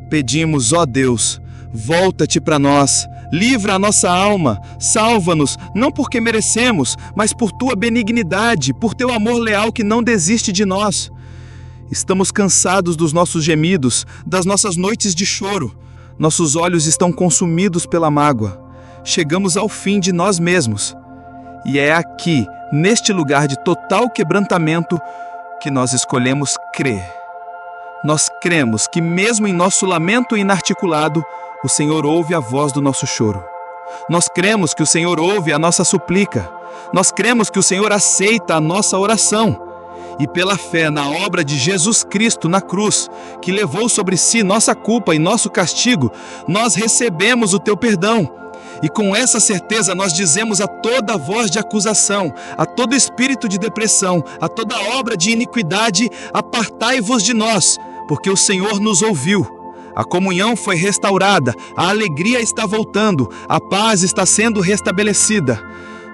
Pedimos, ó Deus, volta-te para nós, livra a nossa alma, salva-nos, não porque merecemos, mas por Tua benignidade, por Teu amor leal que não desiste de nós. Estamos cansados dos nossos gemidos, das nossas noites de choro. Nossos olhos estão consumidos pela mágoa. Chegamos ao fim de nós mesmos. E é aqui, neste lugar de total quebrantamento, que nós escolhemos crer. Nós cremos que mesmo em nosso lamento inarticulado, o Senhor ouve a voz do nosso choro. Nós cremos que o Senhor ouve a nossa súplica. Nós cremos que o Senhor aceita a nossa oração. e pela fé na obra de Jesus Cristo na cruz, que levou sobre si nossa culpa e nosso castigo, nós recebemos o teu perdão. E com essa certeza nós dizemos a toda voz de acusação, a todo espírito de depressão, a toda obra de iniquidade: apartai-vos de nós, porque o Senhor nos ouviu. A comunhão foi restaurada, a alegria está voltando, a paz está sendo restabelecida.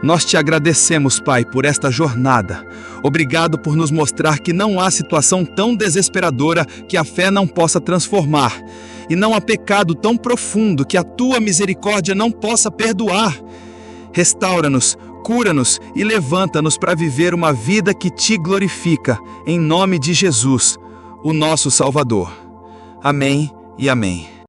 Nós te agradecemos, Pai, por esta jornada. Obrigado por nos mostrar que não há situação tão desesperadora que a fé não possa transformar. E não há pecado tão profundo que a tua misericórdia não possa perdoar. Restaura-nos, cura-nos e levanta-nos para viver uma vida que te glorifica, em nome de Jesus, o nosso Salvador. Amém e amém.